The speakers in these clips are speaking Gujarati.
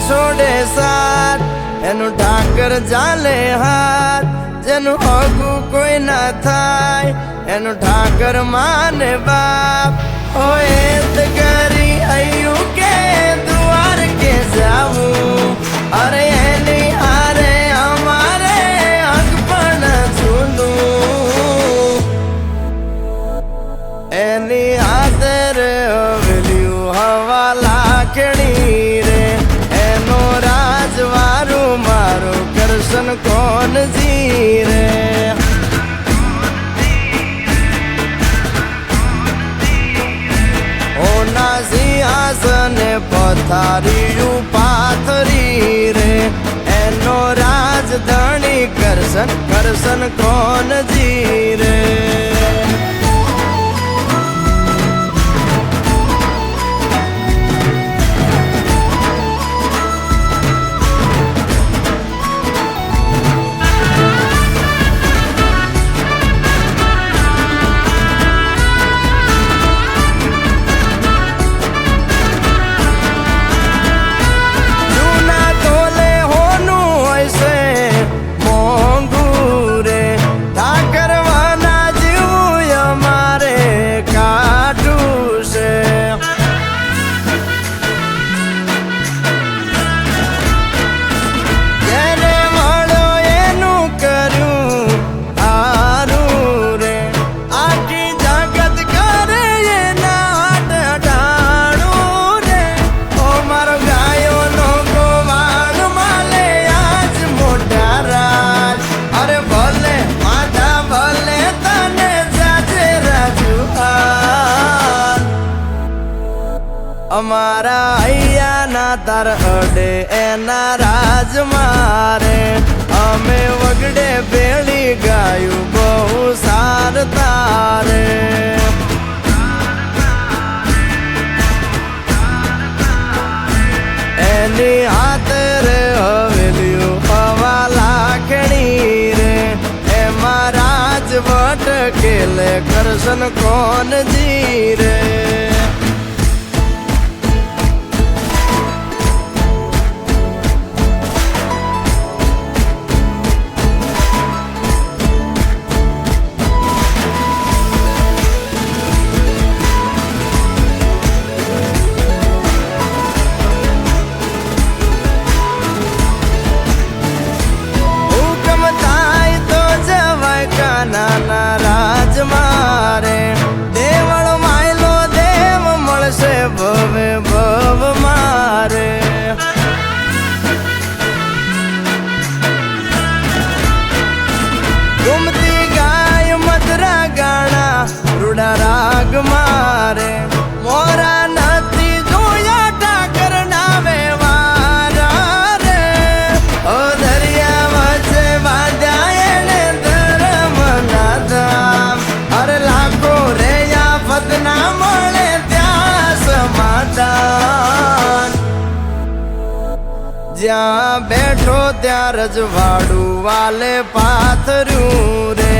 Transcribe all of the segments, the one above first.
છોડે સાથ, એનું ઠાકર ચાલે હાથ. જેનું હગું કોઈ ના થાય એનું ઠાકર માને બાપ. હોય તો કરી આયું કે દ્વાર કે જાવું, અરે એની હારે અમારે હક પણ જૂનું. એની હાથર હવેલ્યું હવા લાખણી રે, એનો રાજવારું મારું કરશન કોણ જી રે. ઓના સિંહાસને પથારીયું પાથરી રે, એનો રાજધણી કરશન કરશન કોણ જી રે. અમારા હૈયાના તાર અડે એના રાજ મારે, અમે વગડે ભેળી ગાયું બહુ સાર તારે. એની હાથે રે હવેલ્યું હવા લાખણી રે, એમાં રાજવટ કેલે કરશન કોણ જી રે. નાના રાજ મારે, દેવળ માયલો દેવ મળશે ભવે ભવ મારે. ગુમતી ગાય મધરા ગાણા રૂડા રાગ મારે, મોરા નથી જોયા ઠાકર ના વ્યવહાર રે. ઓ દરિયા વચ્ચે બાંધ્યા એને ધર્મ ના ધામ, અરે લાખો રે આફત ના મળે ત્યાં સમાધાન. જ્યાં બેઠો ત્યાં રજવાડું વાલે પાથર્યું રે,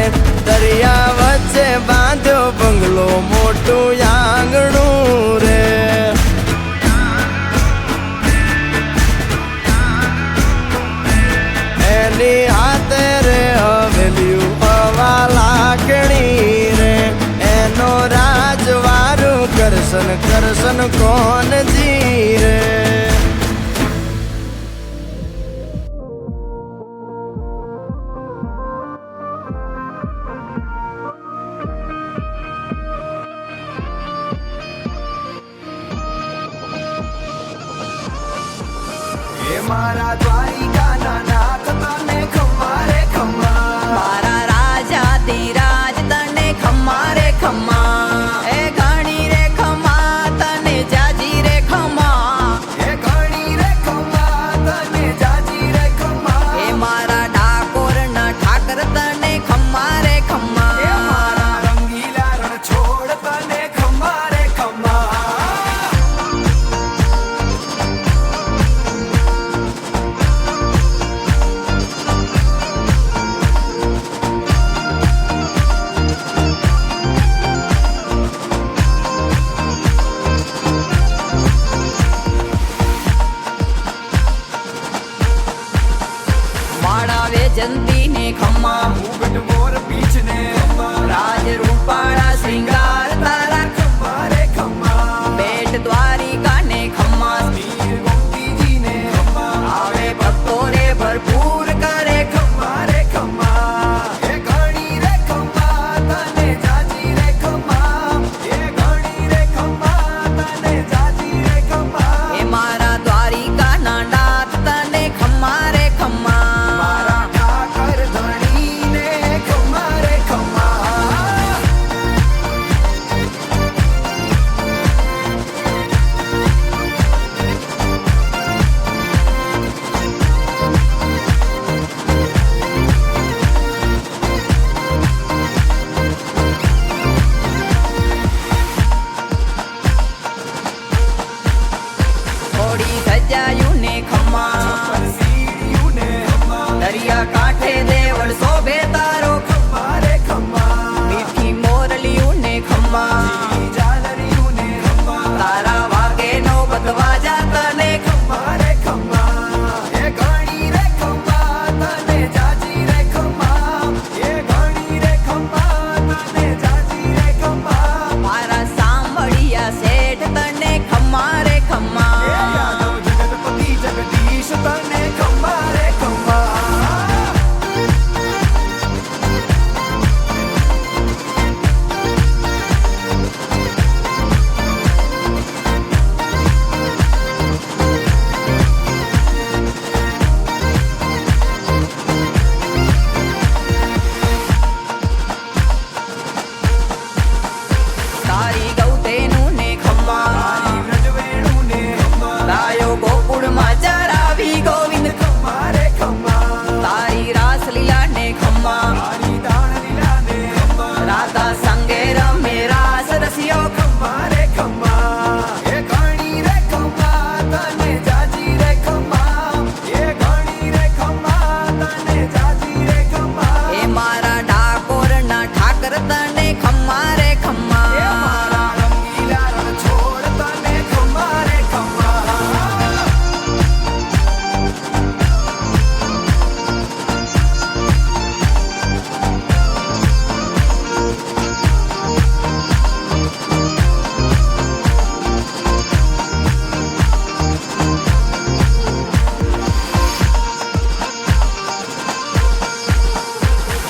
દરિયા વચ્ચે બાંધ્યો બંગલો મોટું આંગણું રે. એની હાથે રે હવેલ્યું હવા લાખણી રે, એનો રાજવારું કરશન કરશન કોણ જી રે. મારા દ્વારિકાના નાથ તને ખમ્મા રે ખમ્મા, મારા રાજા ધીરાજ તને ખમ્મા રે ખમ્મા. એ ઘણી રે ખમ્મા તને જાજી રે ખમ્મા, એ ઘણી રે ખમ્મા તને જાજી રે ખમ્મા. એ મારા ડાકોર ના ઠાકર તને ખમ્મા રે ખમ્મા. એ મારા રંગીલા રણ છોડ તને ખમ્મા રે ખમ્મા. વૈજંતી ને ખમ્મા મુગટ મોર પીછ ને ખમ્મા રાજ રૂપાળા શ્રીંગાર તારા ખમ્મા રે ખમ્મા બેટ દ્વારિકા ને ખમ્મા વીર ગોપીજી ને ખમ્મા આવે ભક્તો રે ભરપૂર કરે ખમ્મા રે ખમ્મા એ ઘણી રે ખમ્મા તને જાજી રે ખમ્મા એ ઘણી રે ખમ્મા તને જાજી રે ખમ્મા એ મારા દ્વારિકા ના નાથ તને ખમ્મા રે ખમ્મા મારા ઠાકર ધણી ને ખમ્મા રે ખમ્મા થોડી સજાયું ને ખમ્મા સીડિયું ને ખમ્મા દરિયા કાંઠે દેવળ શોભે તારો ખમ્મા રે ખમ્મા મીઠી મોરલિયું ને ખમ્મા ઝાલરિયું ને ખમ્મા તારા વાગે નો બતવાજા તને ખમ્મા રે ખમ્મા એ ઘણી રે ખમ્મા તને જાજી રે ખમ્મા એ ઘણી રે ખમ્મા તને જાજી રે ખમ્મા મારા સાંભળિયા શેઠ તને ખમ્મા રે એ ખમ્મા યાદવ જગતપતિ જગદીશ તને ખમ્મા રે ખમ્મા તારી ગૌતેનું ને ખમ્મા તારી વ્રજવેણું ને ખમ્મા ગાયો ગોકુળમાં ચરાવી ગોવિંદ ખમ્મા રે ખમ્મા તારી રાસલીલા ને ખમ્મા તારી દાણ લીલા ને ખમ્મા રાધા સંગે રમે રાસ રસિયો ખમ્મા રે ખમ્મા એ ઘણી રે ખમ્મા તને જાજી રે ખમ્મા એ ઘણી રે ખમ્મા તને જાજી રે ખમ્મા એ મારા ડાકોર ના ઠાકર તને ખમ્મા રે એ ખમ્મા મારા રંગીલા રણ છોડ તને ખમ્મા રે ખમ્મા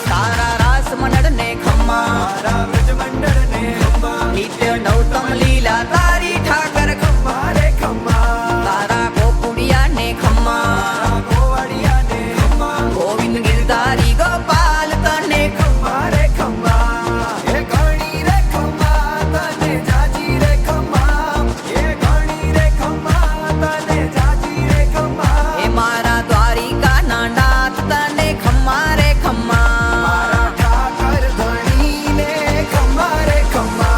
તારા રાસ મંડળ ને ખમ્મા મારા વ્રજ મંડળ ને ખમ્મા નિત્ય નૌતમ લીલા તારી ઠાકર ખમ્મા રે ખમ્મા તારા ગોકુડિયા ને ખમ્મા મારા ગોવાળિયા ને ખમ્મા ગોવિંદ ગિરધારી ગોપાલ તને ખમ્મા રે ખમ્મા એ ઘણી રે ખમ્મા તને જાજી રે ખમ્મા એ ઘણી રે ખમ્મા તને જાજી રે ખમ્મા એ મારા દ્વારિકા ના નાથ તને ખમ્મા રે ખમ્મા મારા ઠાકર ધણી ને ખમ્મા રે ખમ્મા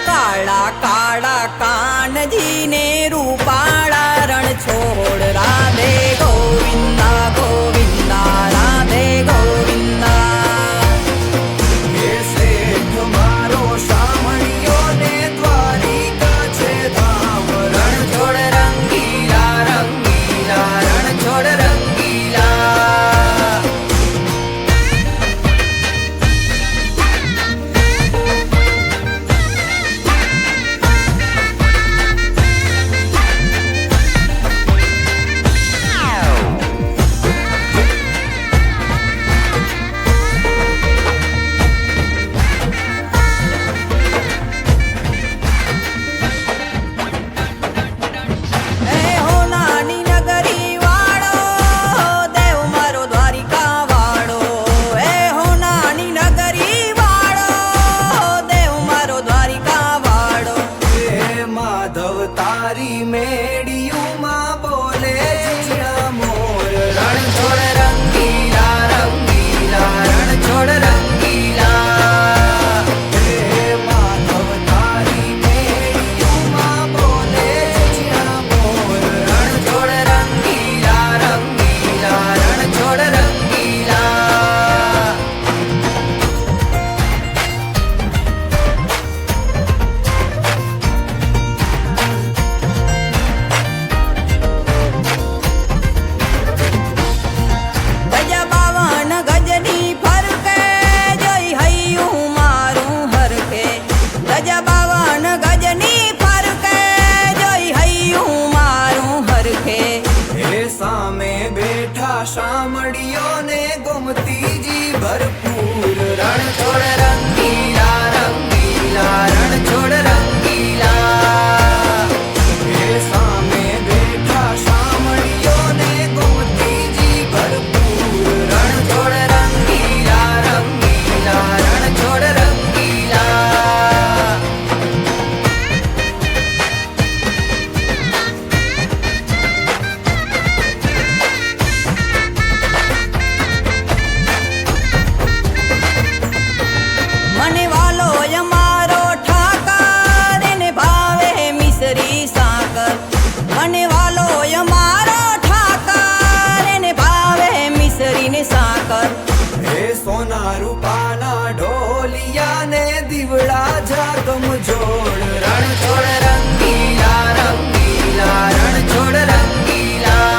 કાળા કાળા કાનજી ને રૂપાળા રણ છોડ રાધે ગોવિંદા ગોવિંદા રાધે ગોવિંદા. હે શેઠ મારો શામળિયો ને દ્વારિકા છે ધામ. રણ છોડ રંગીલા રંગીલા રણ છોડ રંગીલા. એ હો નાની નગરી વાળો દેવ મારો દ્વારિકા વાળો. એ હો નાની નગરી વાળો દેવ મારો દ્વારિકા વાળો. હે માધવ તારી મેડિયુંમાં બોલે જીણા મોર. રણ છોડ રંગીલા રંગીલા રણ છોડ રંગીલા. હે માધવ તારી મેડિયુંમાં બોલે જીણા મોર. રણ છોડ રંગીલા રંગીલા રણ છોડ રંગીલા. ગજા બાવન ગજની ફરકે જોઈ હૈયું મારું હરકે. ગજા બાવન ગજની ફરકે જોઈ હૈયું મારું હરકે. હે સામે બેઠા શામળિયો ને ગોમતીજી ભરપૂર. રણ છોડ રંગીલા રંગીલા રણ છોડ રંગીલા. હે સામે બેઠા શામળિયો ને ગોમતીજી ભરપૂર. રણ છોડ રંગીલા રંગીલા રણ છોડ રંગીલા. મને વાલો અમારો ઠાકર એને ભાવે મિસરી સાકર. મને વાલો અમારો ઠાકર એને ભાવે મિસરી ને સાકર. હે સોના રૂપાના ઢોલિયા ને દીવડા જાગમ જોડ. રણ છોડ રંગીલા રંગીલા રણ છોડ રંગીલા.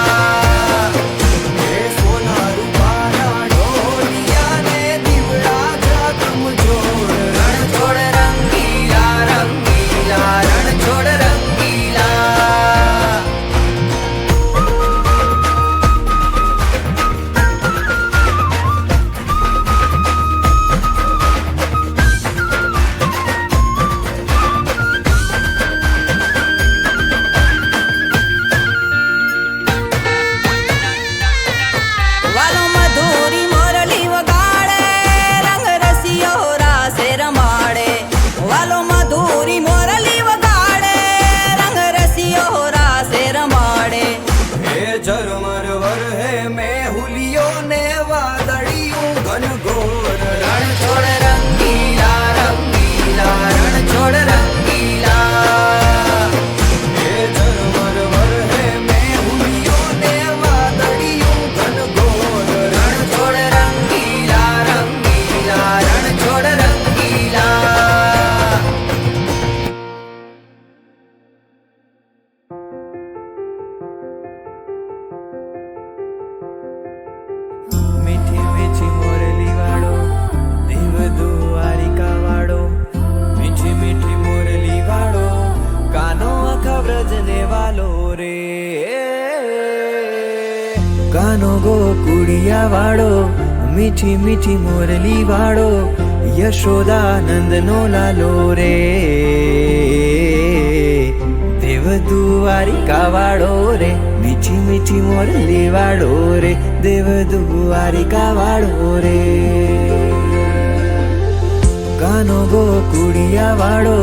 હે સોના રૂપાના ઢોલિયા ને દીવડા જાગમ જોડ. રણ છોડ રંગીલા રંગીલા રણ છોડ રંગીલા. વાલો મધુરી મોરલી વગાડે રંગ રસિયો રાસે રમાડે. વાલો મધુરી મોરલી વગાડે રંગ રસિયો રાસે રમાડે. હે ઝરમર વરહે મેહુલિયો ને વાદળિયું ઘનઘોર. રણ છોડ રંગીલા રંગીલા રણ છોડ રંગીલા. હે ઝરમર વરહે મેહુલિયો ને વાદળિયું ઘનઘોર. રણ છોડ રંગીલા રંગીલા રણ છોડ રંગીલા. મીઠી મીઠી મોરલી વાળો દેવ દ્વારિકા વાળો. મીઠી મીઠી મોરલી વાળો કાનો આખા વ્રજને વાલો રે. કાનો ગોકુળિયા વાળો મીઠી મીઠી મોરલી વાળો યશોદાનંદનો લાલો રે દેવ દ્વારિકા વાળો રે મીઠી મીઠી મોરલી વાળો રે દેવ દ્વારિકા વાળો રે કાનો ગોકુળિયા વાળો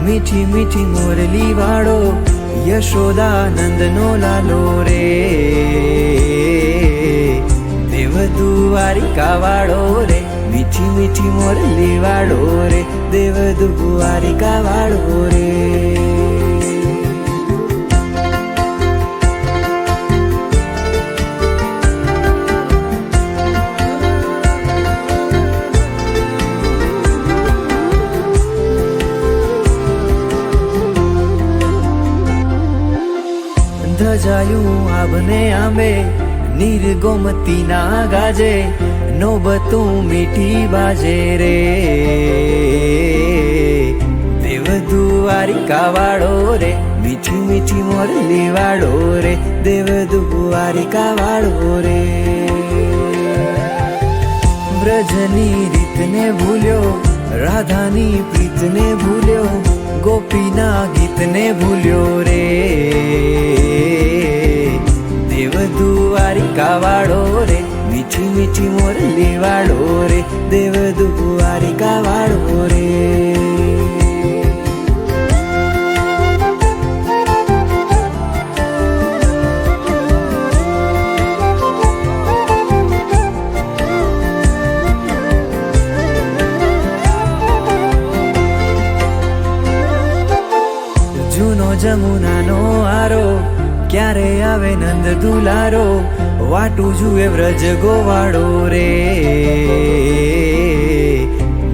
મીઠી મીઠી મોરલી વાળો યશોદાનંદનો લાલો રે દેવ દ્વારિકા વાળો રે મીઠી મીઠી મોરલી વાળો રે દેવ દ્વારિકા વાળો રે ધજાયું આભને આંબે નીર ગોમતી ના ગાજે નોબતું મીઠી બાજે રે દેવ દ્વારિકા વાળો રે મીઠી મીઠી મોરલી વાળો રે દેવ દ્વારિકા વાળો રે વ્રજની રીતને ભૂલ્યો રાધાની પ્રીતને ભૂલ્યો ગોપીના ગીતને ભૂલ્યો રે દેવ દ્વારિકા વાળો રે મીઠી મીઠી મોરલી વાળો રે દેવ દ્વારિકા વાળો રે જૂનો જમુનાનો આરો ક્યારે આવે નંદ દુલારો વાટું જુએ વ્રજ ગોવાળો રે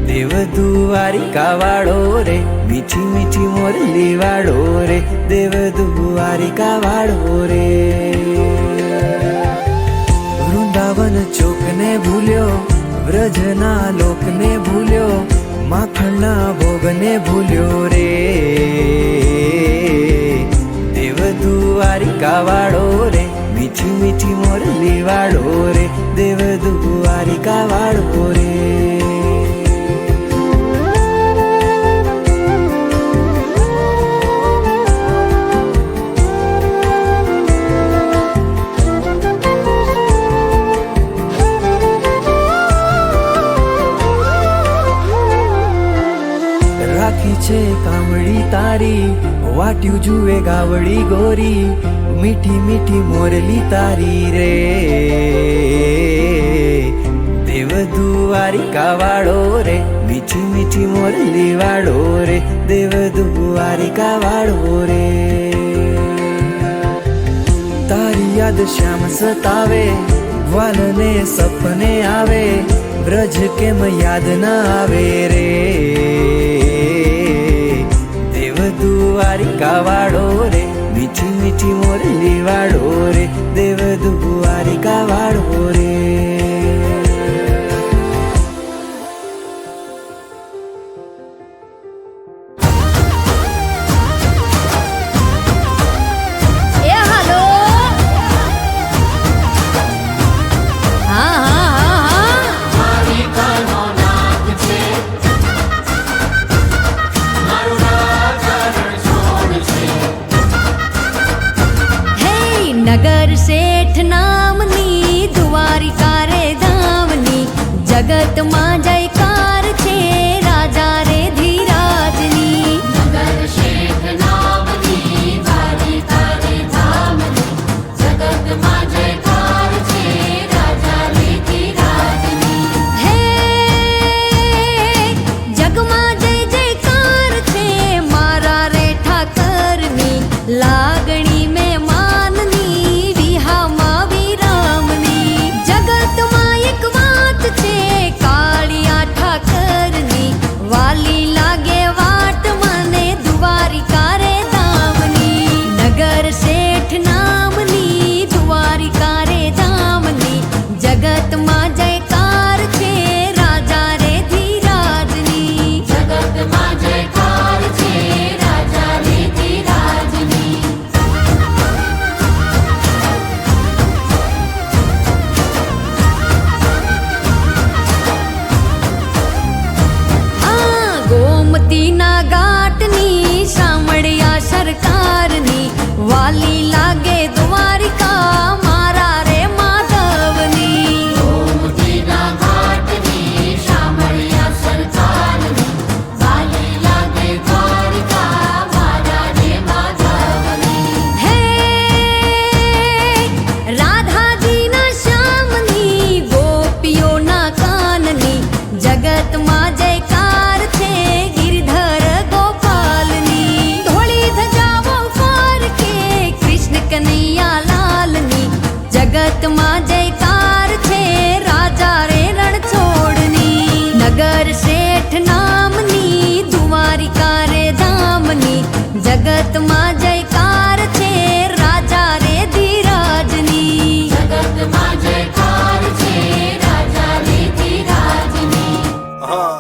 દેવ દ્વારિકા વાળો રે મીઠી મીઠી મોરલી વાળો રે દેવ દ્વારિકા વાળો રે વૃંદાવન ચોકને ભૂલ્યો વ્રજના લોકને ભૂલ્યો માખણના ભોગને ભૂલ્યો રે દેવ દ્વારિકા વાળો રે મીઠી મીઠી મોરલી વાળો રે દેવ દ્વારિકા વાળો રે રાખી છે કામળી તારી વાટ્યું જુએ ગાવડી ગોરી મીઠી મીઠી મોરલી તારી રે દેવ દ્વારિકા વાળો રે મીઠી મીઠી મોરલી વાળો રે દેવ દ્વારિકા વાળો રે તારી યાદ શ્યામ સતાવે વાલને સપને આવે વ્રજ કેમ યાદ ના આવે રે દેવ દ્વારિકા વાળો રે મીઠી મીઠી મોરલી વાળો રે દેવ દ્વારિકા વાળો રે એ હાલો હા નગર શેઠ નામની દ્વારિકા રે ધામની જગતમાં જયકાર છે રાજા રે ધીરાજની નગર શેઠ નામની દ્વારિકા રે ધામની જગતમાં જયકાર છે રાજા રે ધીરાજની હે જગમાં જય જયકાર છે મારા રે ઠાકરની લાગણી મેં માનની વિહામાં વિરા જગતમાં જયકાર છે રાજા રે ધીરાજની જગતમાં જયકાર છે રાજા રે ધીરાજની. હા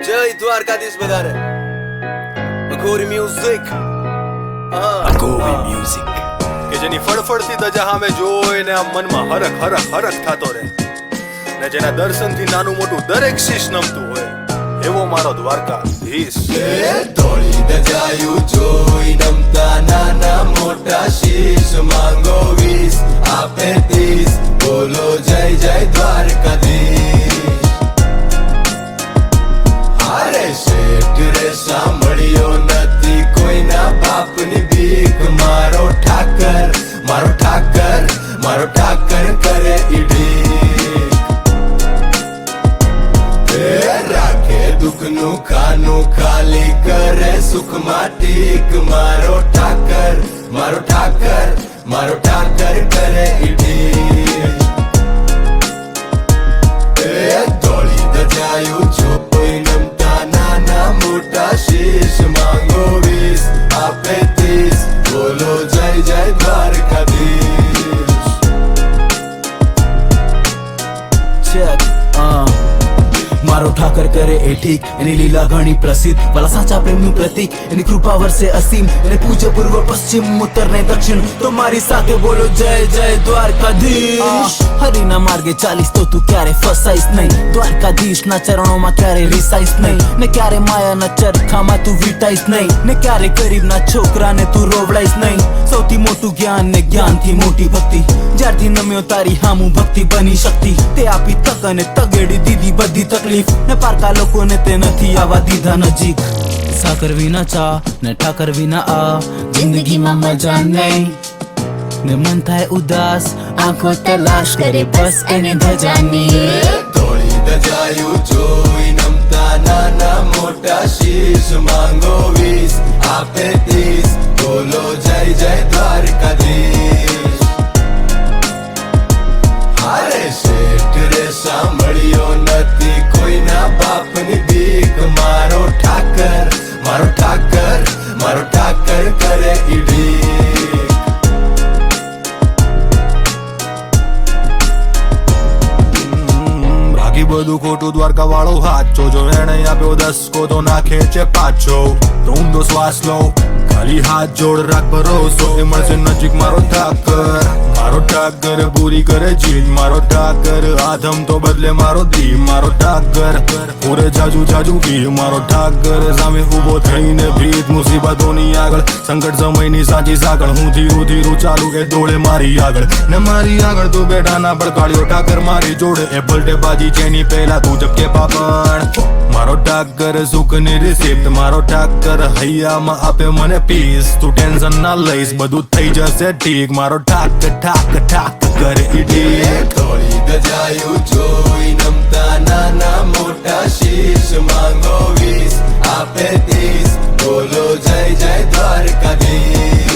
જય દ્વારકાધીશ બધાને. અઘોરી મ્યુઝિક. અઘોરી મ્યુઝિક કે જેની ફળફળતી ધજા સામે જોઈને આમ મનમાં હરખ હરખ હરખ થતો રહે ને જેના દર્શનથી નાનું મોટું દરેક શીશ નમતું હોય એવો મારો દ્વારકાધીશ. ધોળી દજાયું જોઈ નમતા નાના મોટા શીશ માંગો 20 આપે 30 બોલો જય જય દ્વારકાધીશ. હારે શેઠ રે સાંભળ્યો નથી કોઈના બાપની ભીખ મારો ઠાકર મારો ઠાકર મારો ઠાકર કરે ઈડી રાખે દુઃખનું ખાનું ખાલી કરે સુખમાં ટીક મારો ઠાકર મારો ઠાકર મારો ઠાકર કરે ઈડી ધોળી દજાયું જોઈ નમતા નાના મોટા શીશ માંગો 20 આપે 30 બોલો જય જય દ્વારકાધીશ. check મારો ઠાકર કરે એ ઠીક એની લીલા ઘણી પ્રસિદ્ધ વાલા સાચા પ્રેમનું પ્રતીક એની કૃપા વર્ષે અસીમ એને પૂજ્ય પૂર્વ પશ્ચિમ ઉત્તર ને દક્ષિણ તો મારી સાથે બોલો જય જય દ્વારકાધીશ. હરિના માર્ગે ચાલીસ તો તું ક્યારે ફસાઈશ નહીં દ્વારકાધીશ ના ચરણોમાં ક્યારે રિસાઈશ નહીં ને ક્યારે માયાના ચરખામાં તું વીટાઈશ નહીં ને ક્યારે ગરીબના છોકરાને તું રોવડાઈશ નહીં. સૌથી મોટું જ્ઞાન ને જ્ઞાનથી મોટી ભક્તિ જ્યારથી નમ્યો તારી હામું ભક્તિ બની શક્તિ તે આપી તક અને તગેડી દીધી બધી તકલીફ ને પારકા લોકોને તે નથી આવા દીધા નજીક. સાકર વિના ચા ને ઠાકર વિના આ જિંદગીમાં મજા નહીં ને મન થાય ઉદાસ આંખો તલાશ કરે બસ એની ધજાની. ધોળી દજાયું જોઈ નમતા નાના મોટા શીશ માંગો 20 આપે 30 બોલો જય જય દ્વારકાધીશ. હારે શેઠ રે સાંભળ્યો નથી કોઈના બાપની ભીખ મારો ઠાકર મારો ઠાકર મારો ઠાકર કરે ઈડી બધું ખોટું દ્વારકા વાળો હાચો જો એને આપ્યો 10 કો તો નાખે છે પાછો તો ઊંડો શ્વાસ લો ખાલી હાથ જોડ રાખ ભરોસો એ મળશે નજીક મારો ઠાકર પૂરી કરે જીત મારો ઠાકર આધમ તો બદલે મારો દી મારો ઠાકર પૂરે જાજુ જાજુ કી મારો ઠાકર સામે ઊભો થઈને ભીત મુસીબતોની આગળ સંકટ સમયની સાચી સાગળ હું ધીરું ચાલુ એ દોડે મારી આગળ ને મારી આગળ તું બેઠા ના પડકાળ્યો ઠાકર મારી જોડે એ પલટે બાજી જેની પહેલા તું ઝપકે પાપડ મારો ઠાકર સુખની રિસિપ્ટ મારો ઠાકર હૈયામાં આપે મને પીસ તું ટેન્શન ના લઈશ બધું થઈ જશે ઠીક મારો ઠાકર ઠાકર ઠાકર કરે ઈડી. ધોળી દજાયું જોઈ નમતા નાના મોટા શીશ માંગો 20 આપે 30 બોલો જય જય દ્વારકાધીશ.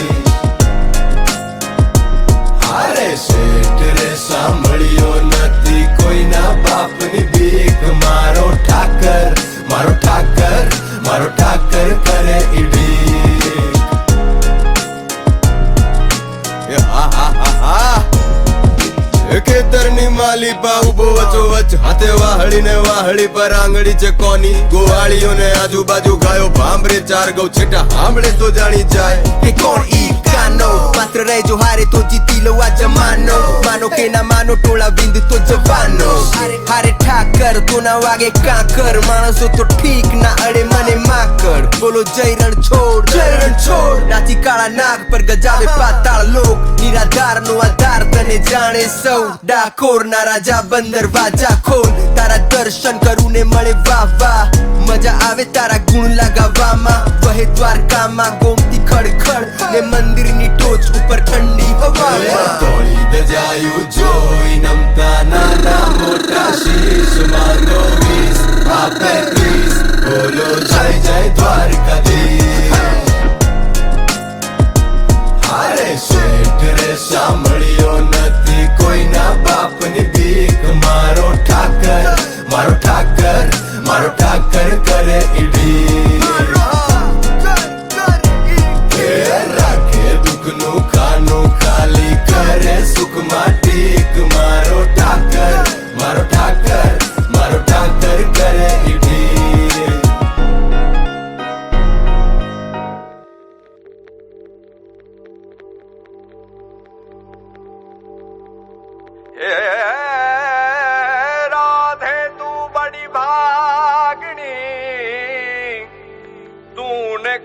હારે શેઠ રે સાંભળ્યો નથી કોઈના બાપની ભીખ મારો ઠાકર મારો ઠાકર મારો ઠાકર કરે ઈડી. ખેતરની માલી પા ઉભો વચ્ચોવચ્ચ હાથે વાહળી વાહળી પર આંગળી છે કોની ગોવાળીઓને આજુબાજુ ગાયો ભાંભરે 4 ગૌ છેટા સાંભળે તો જાણી જાય કે કોણ ઈ કાનો માત્ર રહેજો હારે તો જીતી લો આ જમાનો માનો કે ના માનો ટોળા વિંદ તો જવાનો હારે ઠાકર તો ના વાગે કાકર માણસો તો ઠીક ના અડે મને માકડ બોલો જય રણછોડ નાચી કાળા નાગ પર ગજાવે પાતાળ લોક નિરાધાર નો આધાર તને જાણે સૌ ડાકોર ના રાજા બંદર વાજા ખોલ તારા દર્શન કરું ને મળે વાહ વાહ મજા આવે તારા ગુણ લગાવવામાં વહે દ્વારકામાં ગોમતી ખડખડ ને મંદિરની ટોચ ઉપર ઠંડી હવા ધોળી દજાયું જોઈ નમતા નાના મોટા શીશ માંગો 20 આપે 30 બોલો જય જય દ્વારકાધીશ. હારે શેઠ રે સાંભળ્યો નથી કોઈના બાપની ભીખ મારો ઠાકર કરે ઈડી.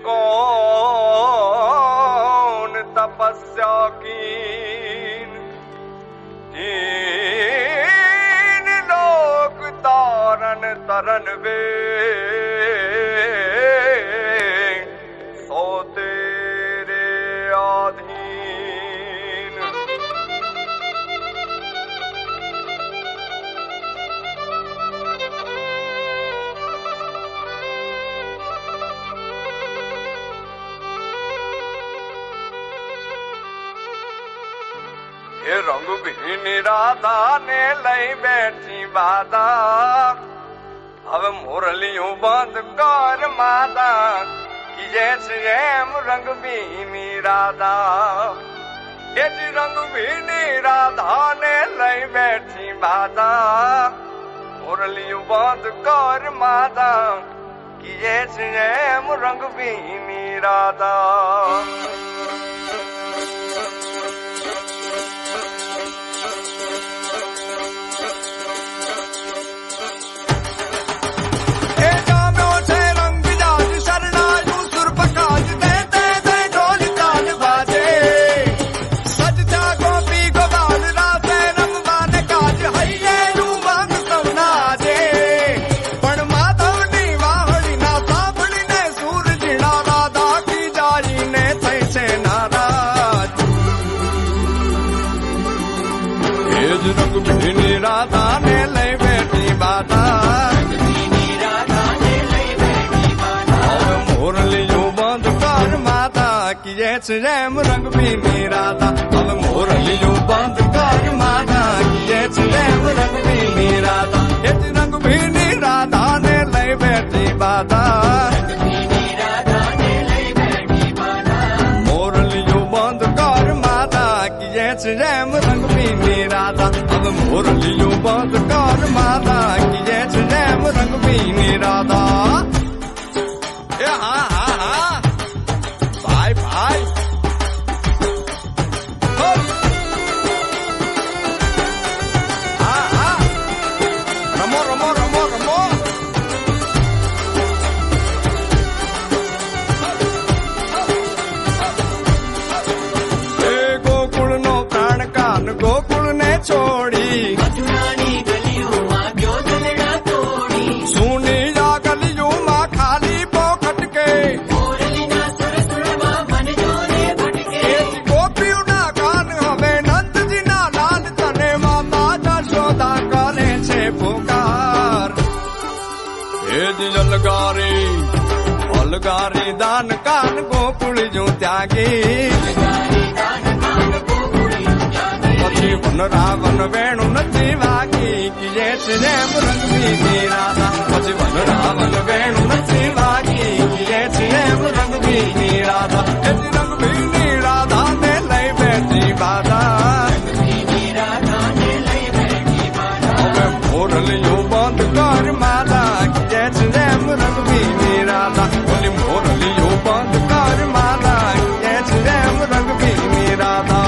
कौन तपस्या कीन इन लोक तारन तरन वे सो तेरे आधीन। ये रंग भी राधा ने लई बैठी बाधा अब मुरलियों बंद कर माता कि जैसे रंग भी राधा ये रंग भी राधा ने लई बैठी बाधा मुरलियों बंद कर माता कि जैसे रंग भी राधा। राधा ने लई बैठी बाधा मुरलियों बंद कर माता कि जैसे रंग भी राधा अब मुरलियों बंद कर माता कि जैसे रंग भी राधा ये रंग भी राधा ने लई बैठी बाधा मुरलियों बंद कर माता कि जैसे रंग भी राधा अब मुरलियों बंद कर माता कि जैसे रंग भी राधा। हाँ हाँ हाँ भाई भाई हाँ हाँ रमो रमो रमो रमो गोकुल नो प्राण कान गोकुल ने छोड़ी सुनी जा गलियों माँ खाली पोखट के गोपियों ना कान हवे नंद जी ना लाल तने माता जशोदा करे छे पुकार हे जी अलगारी दान कान गोकुल जो त्यागी પછી વન રાવણ વેણુ નથી વાગી કે જૈસે રંગ भी राधा પછી વન રાવણ વેણુ નથી વાગી કે જૈસે રંગ भी राधा रंग भी राधा ने लई बैठी बाधा હવે મોરલિયું બંધ કર માતા કે જૈસે રંગ भी राधा બોલી મોરલિયું બંધ કર માતા કે જૈસે રંग भी राधा।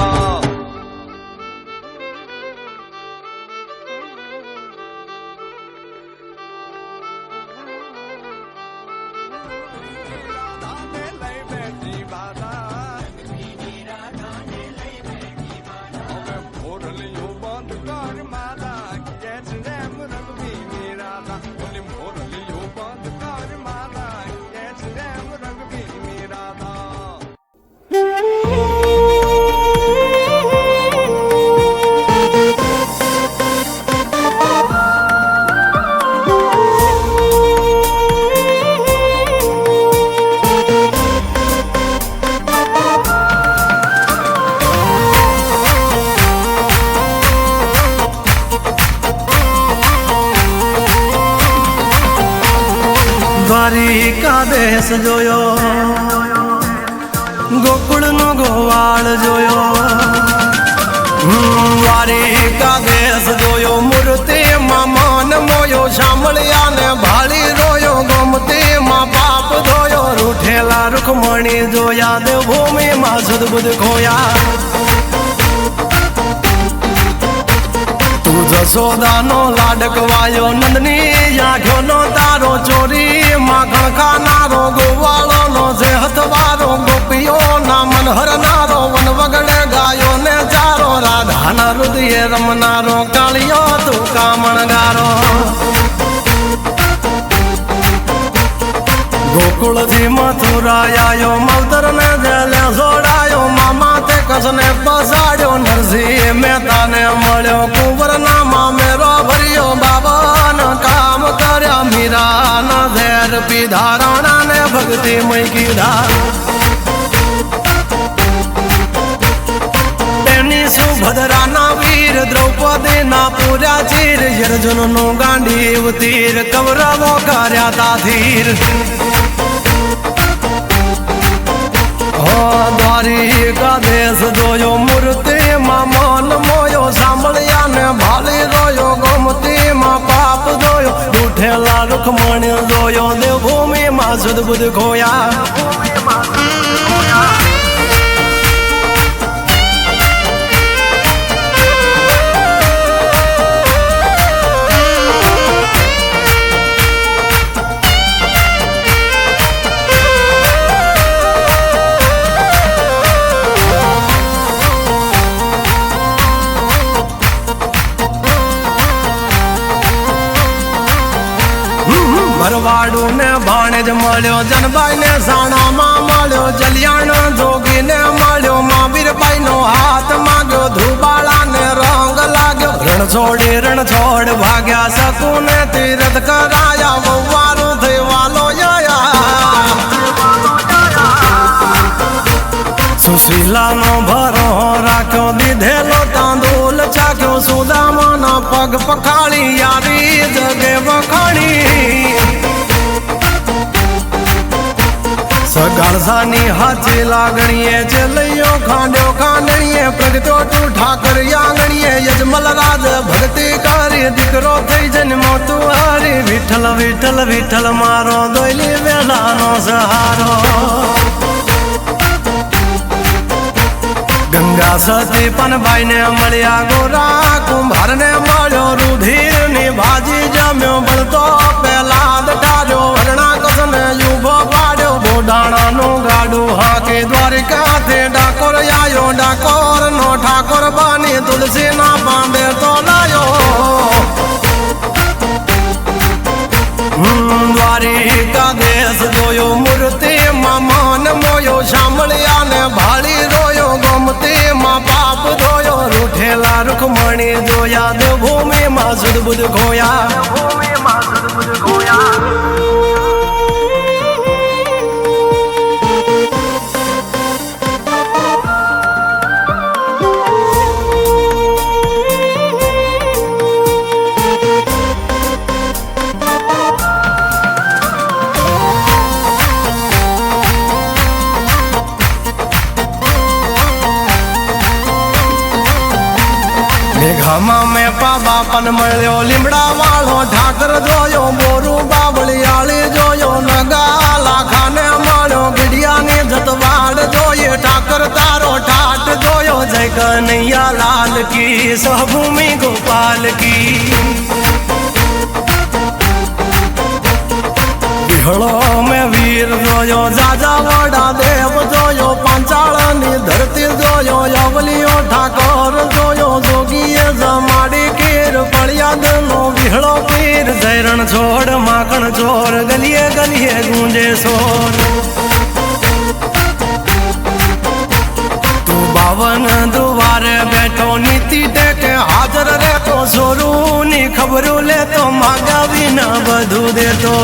દ્વારિકા દેશ જોયો ગોકુળ નો ગોવાળ જોયો દ્વારિકા દેશ જોયો મૂર્તિ માં મન મોયો સાંભળ્યા ને ભાળી રોયો ગમતી માં પાપ ધોયો રૂઠેલા રૂખમણી જોયા દેવભૂમિ માં સદબુદ્ધ ખોયા જશોદાનો લાડકવાયો નંદની આંખોનો તારો ચોરી માખણ ખાનારો ગોવાળોનો છે ગોકુળ થી મથુરા આયો માવતર ને જેલે જોડાયો મામા તે કસને પસાડ્યો નરસિંહ મહેતા ને મળ્યો કુંવર ના મામેરો ભર્યો બાબા ના કામ કર્યા મીરા ના ઝેર પીધા રાણા ને ભક્તિ મય કીધા એની સુભદ્રા ના વીર દ્રૌપદી ના પૂર્યા ચીર અર્જુન નું ગાંડીવ તીર કૌરવો કર્યા તાધીર દ્વારિકા દેશ જોયો મૂર્તિ માં મન મોયો સાંભળ્યા ને ભાલી રોયો ગોમતી માં પાપ જોયો ઉઠેલા રૂખમણી જોયો દેવભૂમિ માં સદબુદ્ધ ખોયા ભરવાડું ને ભાણેજ મળ્યો જનબાઈ ને સાણામાં મળ્યો જલિયાણ જોગી ને મળ્યો મહાવીરબાઈ નો હાથ માંગ્યો ધુબાળા ને રંગ લાગ્યો રણ છોડી રણ છોડ ભાગ્યા શકુ ને તીરથ કરાયા વવારું થઈ વાલો સુશીલા નો ભરો રાખ્યો દીધેલો તાંદુલ ચાખ્યો સુદામા ના પગ પખાળી યારી જગે વખાણી સગાળસાની હાચી લાગણીએ જેલૈયો ખાંડ્યો ખાંડણીએ પ્રગટ્યો તું ઠાકર આંગણીએ યજમલ રાજ ભક્તિ કરી દીકરો થઈ જન્મો તું હરી વિઠ્ઠલ વિઠ્ઠલ વિઠ્ઠલ મારો દોયલી વેલાનો સહારો ગંગા સતી પનબાઈ ને મળ્યા ગોરા કુંભાર ને મળ્યો રુધિર ની ભાજી જમ્યો બળતો પેલા દટાર્યો વરણા કસને યુભો પાડ્યો બોડાણા નું ગાડું હાકે દ્વારિકા થી ડાકોર આયો ડાકોર નો ઠાકોર બાની તુલસી ના પાંબે તો લાયો દ્વારિકા દેશ જોયો મૂર્તિ માં મન મોયો સાંભળ્યા ને ભાળી રોયો ગોમતી માં પાપ ધોયો રૂઠેલા રૂખમણી જોયા દેવભૂમિ માં સદબુદ્ધ ખોયા મેઘામાં મેં બાપન મળ્યો લીમડા વાળો ઠાકર જોયો બોરું બાવળિયાળી જોયો નગા લાખાને મળ્યો ગીડિયાની જતવાડ જોઈએ ઠાકર તારો ઠાટ જોયો જય કનૈયા લાલ કી સહભૂમિ ગોપાલ કી વિહળો મેં વીર જોયો જાજા વડા દેવ જોયો પાંચાળની ધરતી જોયો યવલિયો ઠાકોર જોયો જોગીએ જમાડી કીર ફળિયાદ નો વિહળો પીર જયરણ છોડ માખણ ચોર ગલીએ ગલીએ ગુંજે સોર તું બાવન દુવારે બેઠો નીતિ ટેકે હાજર રહેતો સોરું ની ખબરું લેતો માગાવી ન બધું દેતો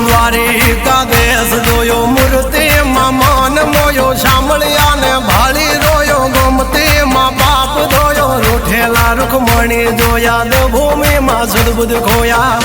દ્વારિકા દેશ જોયો મૂર્તિ માં મન મોયો સાંભળ્યા ને ભાળી રોયો ગોમતી માં પાપ ધોયો રૂઠેલા રૂખમણી જોયા દેવભૂમિ માં સદબુદ્ધ ખોયા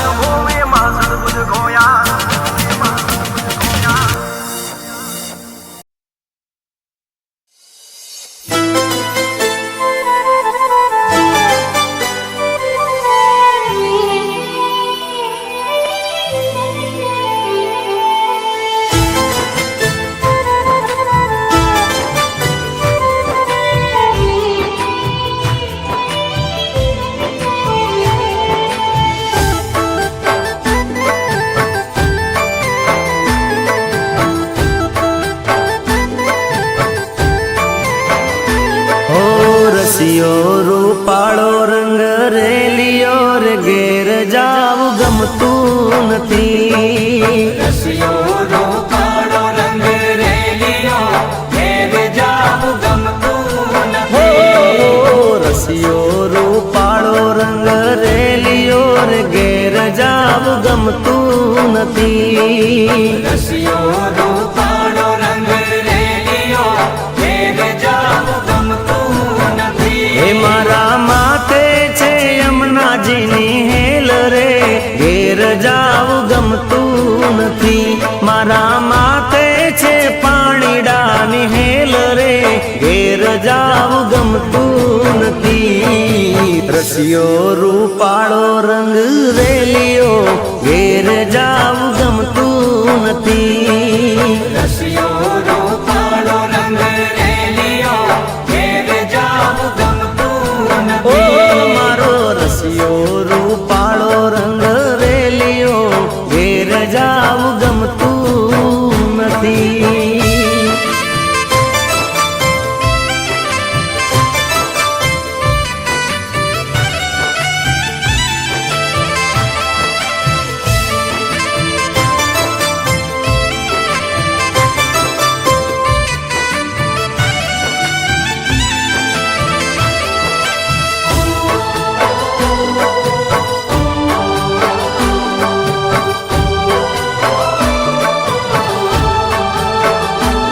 રૂપાળો રંગ રેલિયો રે ઘેર જા જાવું ગમતું નથી. રસિયો રૂપાળો રંગ રેલિયો ઘેર જાવું ગમતું હો નથી. રસિયો રૂપાળો રંગ રેલિયો રે ઘેર જાવું ગમતું નથી. રસિયો રૂપાળો રંગ રેલિયો ઘેર જાવું ગમતું નથી. હે મારા માથે છે યમુનાજીની હેલ રે ઘેર જાવું ગમતું નથી. મારા માથે છે પાણીડાની હેલ રે ઘેર જાવું ગમતું નથી. રસિયો રૂપાળો રંગ રેલિયો ઘેર જાવું ગમતું નથી. રસિયો રૂપાળો રંગ રેલિયો ઘેર જાવું ગમતું ઓ નથી. મારો રસિયો રૂપાળો રંગ રેલિયો ઘેર જાવું ગમતું નથી.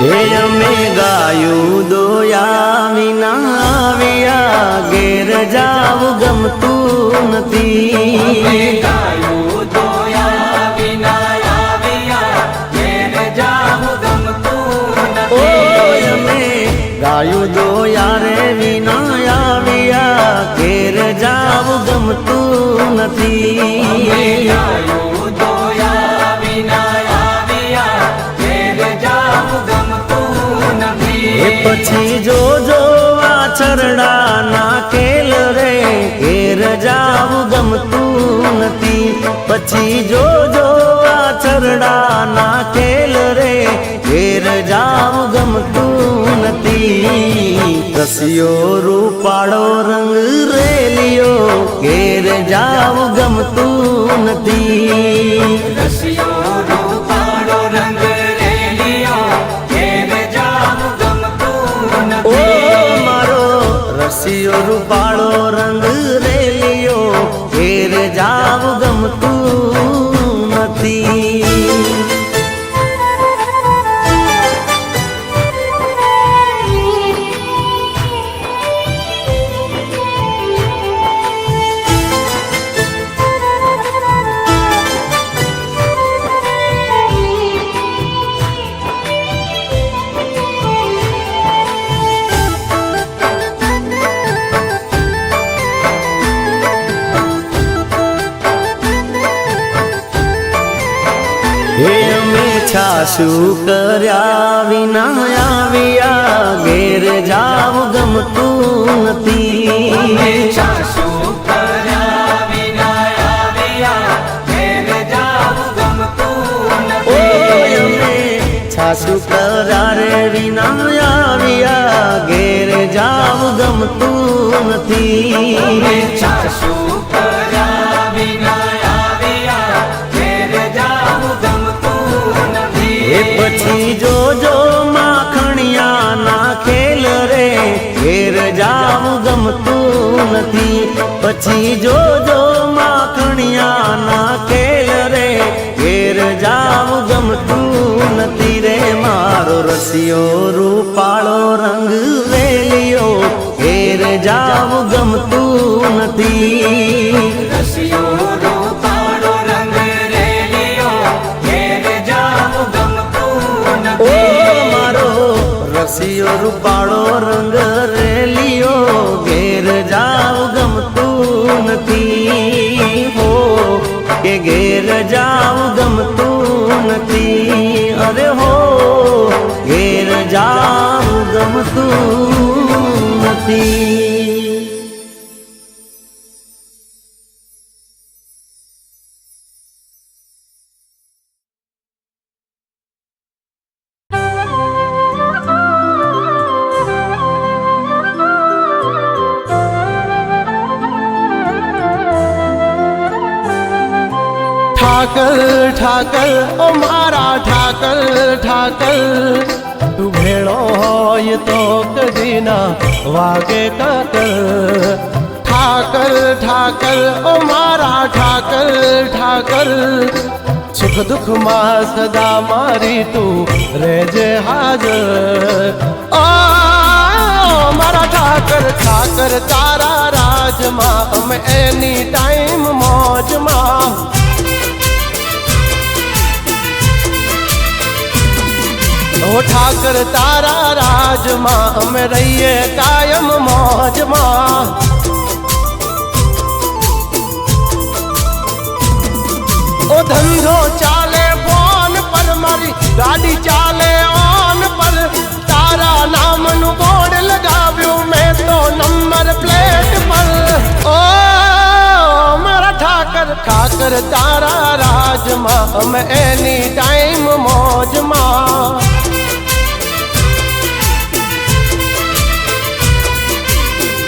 હે અમે ગાયું દોયા વિના આવ્યા ઘેર જાવું ગમતું નથી. ગાયું દોયા વિના આવ્યા ઘેર જાવું ગમતું ઓ નથી. અમે ગાયું દોયા રે વિના આવ્યા ઘેર જાવું ગમતું નથી. ગાયું દોયા વિના આવ્યા ઘેર જાવું ગમતું નથી. એ પછી જોજો આ છરડા ના ખેલ રે ઘેર જાવું ગમતું નથી. પછી જોજો આ છરડા ના ખેલ રે ઘેર જાવું ગમતું નથી. રસિયો રૂપાળો રંગ રેલિયો ઘેર જાવું ગમતું નથી. રસિયો રૂપાળો રંગ રેલિયો ઘેર જાવું ગમતું ઓ નથી. મારો રસિયો રૂપાળો રંગ રેલિયો ઘેર જાવું ગમતું નથી. હે અમે છાશું કર્યા વિના આવ્યા ઘેર જાવું ગમતું નથી. સાસુ કર્યા વિના આવ્યા ઘેર જાવું ગમતું ઓ નથી. અમે છાશું કર્યા રે વિના આવ્યા ઘેર જાવું ગમતું નથી. સાસુ કર્યા વિના આવ્યા ઘેર જાવું ગમતું નથી. એ પછી જોજો માખણિયા ના ખેલ રે ઘેર જાવું ગમતું નથી. પછી જોજો માખણિયા ના ખેલ રે ઘેર જાવું ગમતું નથી. રે મારો રસિયો રૂપાળો રંગ રેલિયો ઘેર જાવું ગમતું નથી. રસિયો રૂપાળો રંગ રેલિયો ઘેર જાવું ગમતું ઓ નથી. મારો રસિયો રૂપાળો રંગ રેલિયો ઘેર જાવું ગમતું નથી. હો કે ઘેર જાવું ગમતું નથી. અરે હો ઘેર જાવું ગમતું નથી. ઠાકર ઠાકર ઓ મારા ઠાકર ઠાકર તું ભેળો હોય તો કદી ના વાગે કાકર ઠાકર ઠાકર ઓ મારા ઠાકર ઠાકર સુખ દુઃખ માં સદા મારી તું રહેજે હાજર ઓ મારા ઠાકર ઠાકર તારા રાજમાં અમે એની ટાઈમ મોજમાં ઓ ઠાકર તારા રાજમાં અમે રહીએ કાયમ મોજમાં ઓ ધંધો ચાલે ફોન પર મારી ગાડી ચાલે ઓન પર તારા નામનું બોર્ડ લગાવ્યું મેં તો નંબર પ્લેટ પર ઓ મારા ઠાકર ઠાકર તારા રાજમાં અમે એની ટાઈમ મોજમાં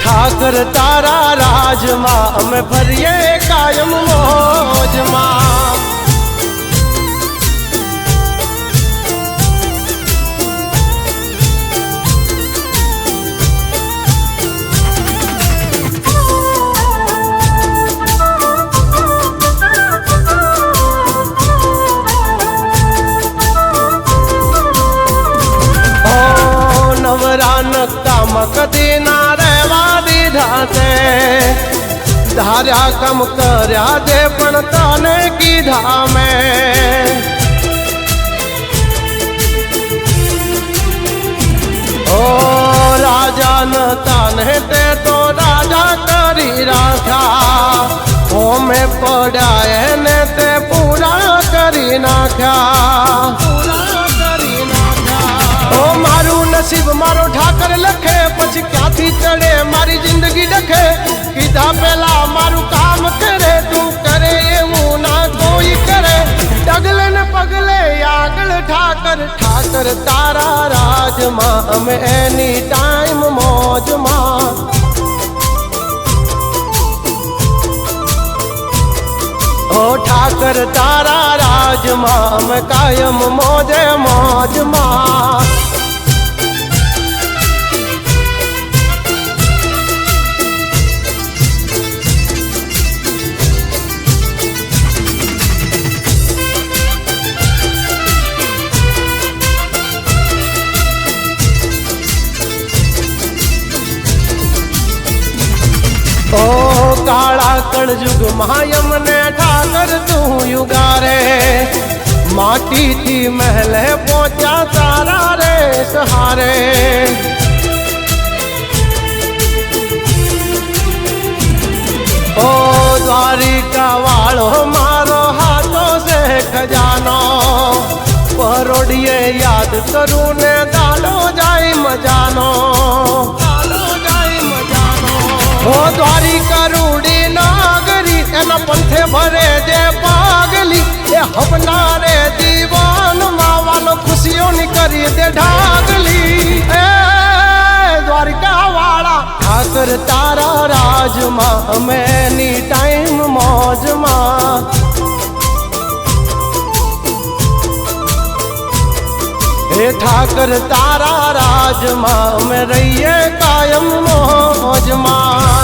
ઠાકર તારા રાજમાં અમે ફરીએ કાયમ મોજમાં નવરાનકતામાં કદી ના રહેવા દીધા તે ધાર્યા કમ કર્યા તે પણ તને કીધા મેં ઓ રાજા ન તને તે તો રાજા કરી રાખ્યા ઓ મેં પડ્યા એને તે પૂરા કરી નાખ્યા ઓ મારું નસીબ મારો ઠાકર લખે પછી ક્યાંથી ચડે મારી જિંદગી ડખે કીધા પેલા મારું કામ કરે તું કરે એવું ના કોઈ કરે ડગલે ને પગલે આગળ ઠાકર ઠાકર તારા રાજમાં અમે એની ટાઈમ મોજમાં ઓ ઠાકર તારા રાજમાં અમે કાયમ મોજે મોજમાં ઓ કાળા કળજુગ માયમ ને ઠાકર તું યુગારે માટીથી મહેલે પહોંચ્યા તારા રે સહારે ઓ દ્વારિકા વાળો મારો હાથો છે ખજાનો પરોડીએ યાદ કરું ને દાડો જાય મજાનો ઓ દ્વારિકા રૂડી નાગરી એના પંથે ભરે જે પાગલી એ હવનારે દીવાન માવાનો ખુશીઓની કરી દે ઢાગલી એ દ્વારિકા વાળા ઠાકર તારા રાજમાં અમે એની ટાઈમ મોજમાં હે ઠાકર તારા રાજમાં અમે રહીએ કાયમ મોજમાં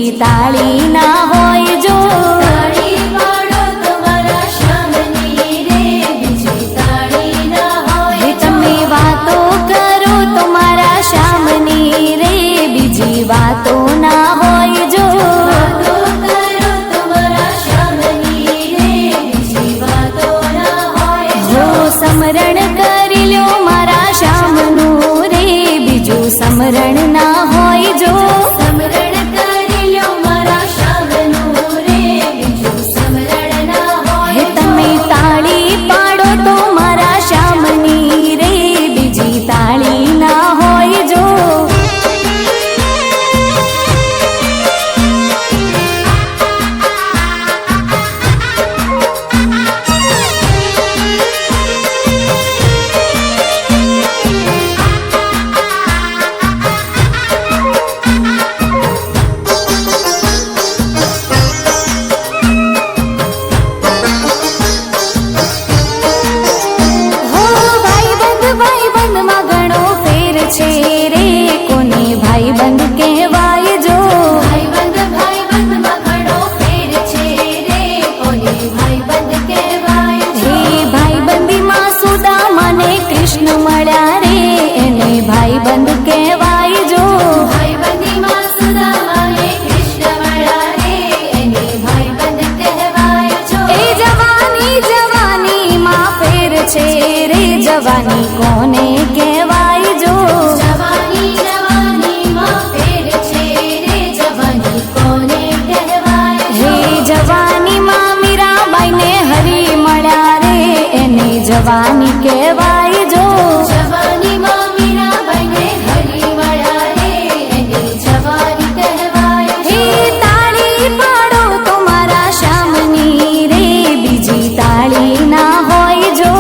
બીજી તાળી ના હોય જો તાળી પાડો તમારા શ્યામની રે બીજી તાળી ના હોય હે તમે વાતો કરો તો મારા શ્યામની રે બીજી વાતો ના હોય જો વાતો કરો તમારા શ્યામની રે બીજી વાતો ના હોય હો સમરણ કરી લ્યો મારા શ્યામનું રે બીજું સમરણ ના હોય જો સમરણ કરી લ્યો મારા શ્યામનું રે બીજું સમરણ ના હોય હે તમે તાળી પાડો તો મારા શ્યામની રે બીજી તાળી ના હોય જો હો ભાઈબંધ માં ઘણો ફેર છે રે કોને ભાઈબંધ કહેવાય જો ભાઈબંધ માં ઘણો ફેર છે રે કોને ભાઈબંધ કહેવાય હે ભાઈબંધીમાં સુદામાને કૃષ્ણ મળ્યા રે એને ભાઈબંધ કહેવાય જો ભાઈબંધીમાં સુદામાને કૃષ્ણ મળ્યા રે એને ભાઈબંધ કહેવાય છો એ જવાની માં ફેર છે રે જવાની કોને કહેવાય જો જવાની માં ફેર છે રે જવાની કોને કહેવાય હે જવાની માં મીરાબાઈને હરી મળ્યા રે એને જવાની કહેવાય જો જવાની માં મીરાબાઈને હરી મળ્યા રે એને જવાની કહેવાય હે તાળી પાડો તો મારા શ્યામની રે બીજી તાળી ના હોય જો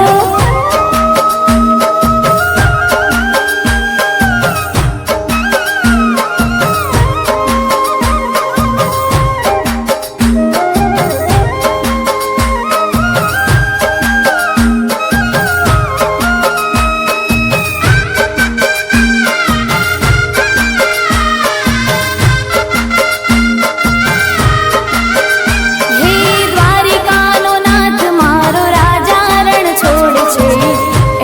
હે દ્વારિકાનો નાથ મારો રાજા રણ છોડ છે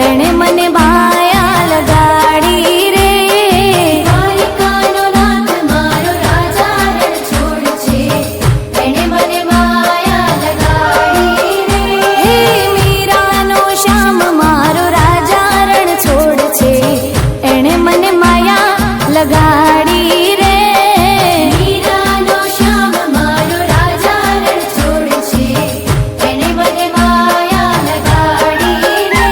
એણે મને માયા લગાડી રે દ્વારિકાનો નાથ મારો રાજા રણ છોડ છે એણે મને માયા લગાડી રે હે મીરાનો શ્યામ મારો રાજા રણ છોડ છે એણે મને માયા લગાડી રે મીરાનો શ્યામ મારો રાજા રણ છોડ છે એણે મને માયા લગાડી રે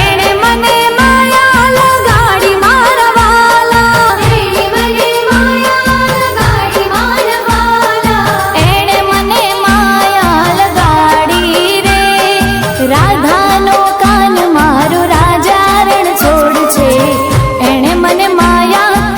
એણે મને માયા લગાડી મારા વાલા એણે મને માયા લગાડી મારા વાલા એણે મને માયા લગાડી રે રાધાનો કાન મારો રાજા રણ છોડ છે એણે મને માયા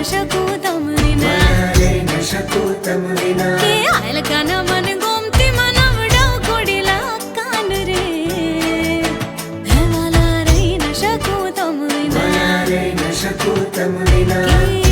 શકું તમ વિના કે હાલકાના મન ગોમતી મનવડો કોડીલા કાન રે હે વાલા રહી ન શકું તમ વિના